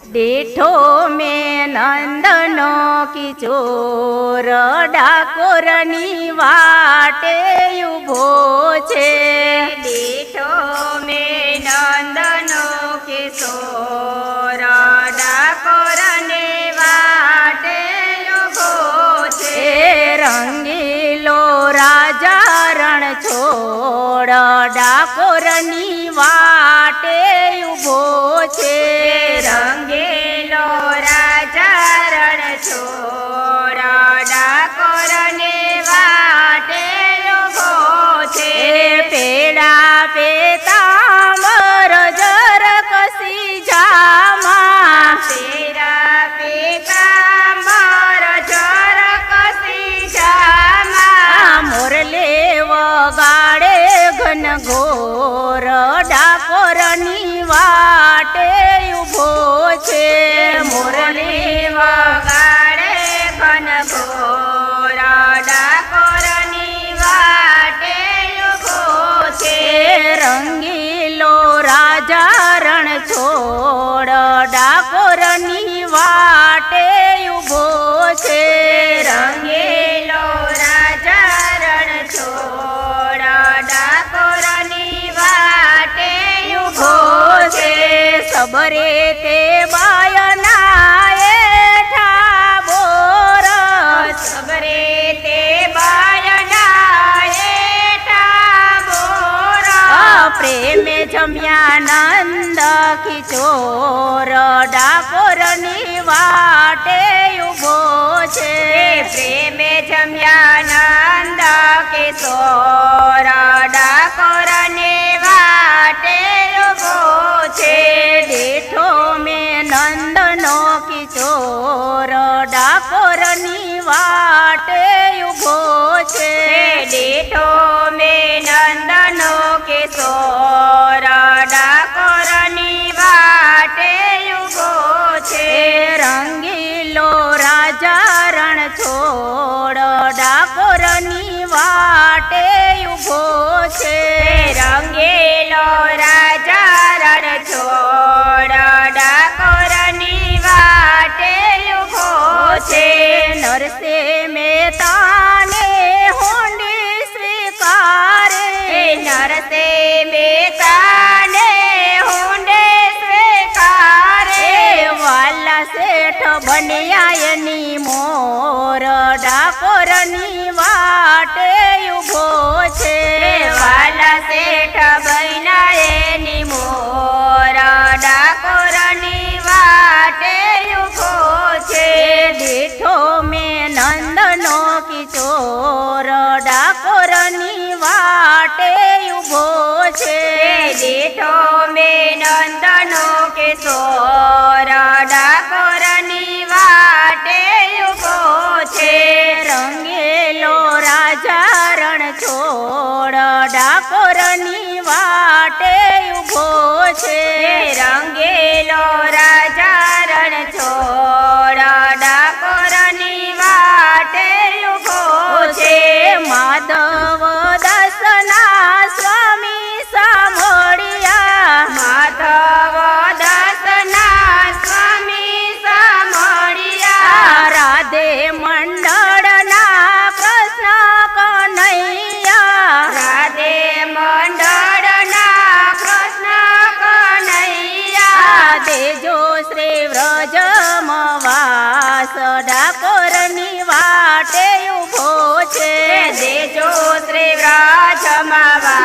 डेठो में नंदनो किचोर डाकोरनी वाटे उभो छे। डेठो में नंदनो किशोर डाकोरने वाटे उभो छे। रंगीलो राजा रण छोड़ डाकोरनी वाटे उभो छे। रंगेलो राजा रण छोड़ डाकोरने वाटे उभो छे। पेड़ा पेतांबर जर कसी जामा। पेड़ा पेतांबर जर कसी जामा। मोरले वगाड़े घन घोर डाकोरनी वाटे उभो छे। मोरले वगाड़े घन घोर डाकोरनी वाटे उभो छे। रंगीलो राजा रण छोड़ डाकोरनी वाटे उभो छे। रंगेलो राजा रण छोड़ डाकोरनी वाटे उभो छे। सबरे ते बायना एठा बोर। सबरे ते बायना एठा बोर। प्रेमे जम्या नंद किशोर डाकोरनी वाटे उभो छे। प्रेमे जम्या नंद किशोर डाकोरने वाटे उभो छे। डेठो में नंदनो किशोर डाकोरनी वाटे उभो छे। डेठो में नंदनो किशोर डाकोरनी वाटे उभो छे। रंगीलो राजा रण छोड़ डाकोरनी वाटे उभो छे। रंगेलो राजा रण छोड़ डाकोरनी वाटे उभो छे। नरसे में ताने होंडी स्वीकारे। नरसे में ताने होंडे स्वीकारे। वाला सेठ बनियायनी मोर डाकोरनी वाटे उभो छे। वाला सेठ बनियायनी मोर डाकोरनी वाटे उभो छे। डेठो में नंदनो किशोर डाकोरनी वाटे उभो छे। डेठो में नंदनो किशोर डाकोरनी वाटे उभो छे। रंगेलो राजा रण छोड़ डाकोरनी वाटे उभो छे। रंगेलो राजा रण छोड़ डाकोरनी वाटे उभो छे। माधव दसना स्वामी सामोड़िया। माधव दसना स्वामी सामोड़िया। राधे मंडळना कृष्ण कन्हैया। राधे मंडळना कृष्ण कन्हैया। देजो श्री व्रज मवास डाकोरनी वाटे उभो छे। देजो श्री व्रजमवास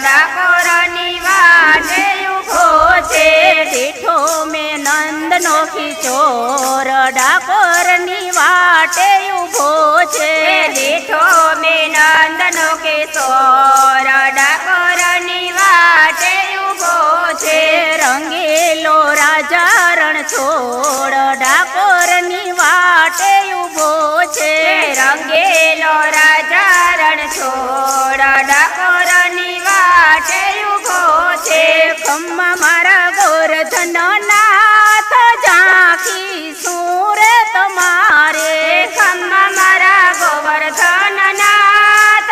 डाकोरनी वाटे उभो छे। डेठो में नंदनो किशोर डाकोरनी वाटे उभो छे। डेठो में नंदनो किशोर डाकोरनी वाटे उभो छे। रंगीलो राजा रण छोड़ डाकोरनी वाटे उभो छे। रंगेलो राजा रण छोड़ डाकोरनी वाटे उभो छे। खम्मा मारा गोवर्धन नाथ झांकी सूरे तुम्हारे। खम्मा मारा गोवर्धन नाथ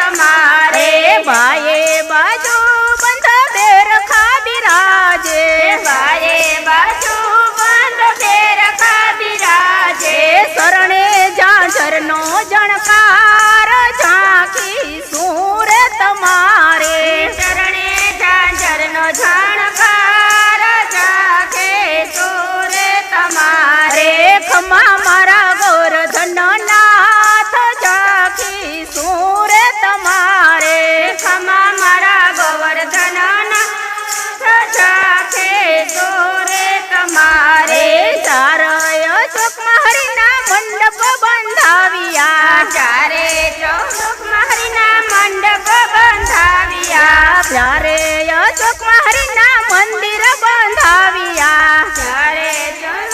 તમારે બાએ બાજુ બંધ બેર બિરાજે બાએ બાજુ બંધ ફેર બિરાજે શરણે ઝાંઝરનો જણકાર ઝાંખી સુર તમારે શરણે ઝાંઝરનો ઝણકાર ઝાંખે સુર તમારે ખમા મારા ગોરધન નાથ ઝાંખી સુર તમારે ખમા મારા ગોવર્ધન ઝાંખે સુર તમારે ચારય ચોકમાં હરિના મંડપ બંધાવ્યા ચારે ચોકમાં હરિના મંડપ બંધાવ્યા ચારેય ચોકમાં હરિના મંદિર બંધાવ્યા ચારે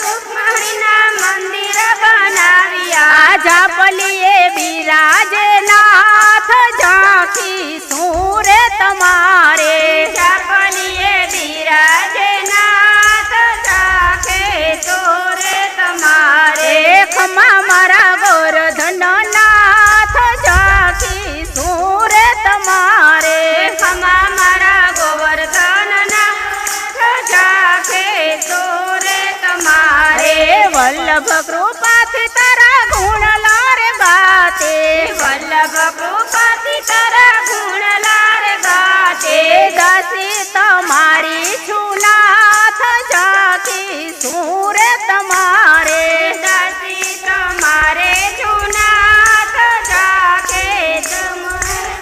ચોકમાં હરિના મંદિર બનાવ્યા જાપલીએ બિરાજે નાથ ઝાંખી સુર તમારે ચાપલીએ બિરાજે નાથ ઝાંખે સુર તમારે ખમા મારા ગોરધન નાથ ઝાંખી સુર તમારે ખમા મારા ગોવર્ધન નાથ ઝાંખે સુર તમારે વલ્લભ કૃપાથી તારા ગુણ લારે ગાતે વલ્લભ કૃપાથી તારા ગુણ લાર ગાતે દાસી તમારી છું નાથ ઝાંખી સુર તમારે દાસી તમારે જુનાથ ઝાંખે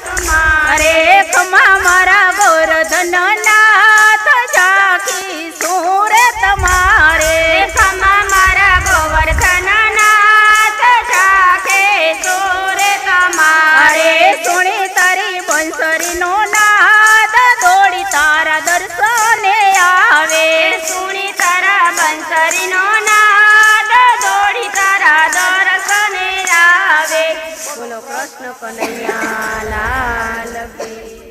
તમારે ખમા મારા ગોરધન નાથ ઝાંખી સુર તમારે ખમા મારા ગોવર્ધન નાથ ઝાંખે સુર તમારે સુણી તારી બંસરીનો નાદ દોડી તારા દર્શને આવે સુણી તારા બંસરીનો નાદ દોડી તારા દર્શને આવે બોલો કૃષ્ણ કનૈયા લાલ કી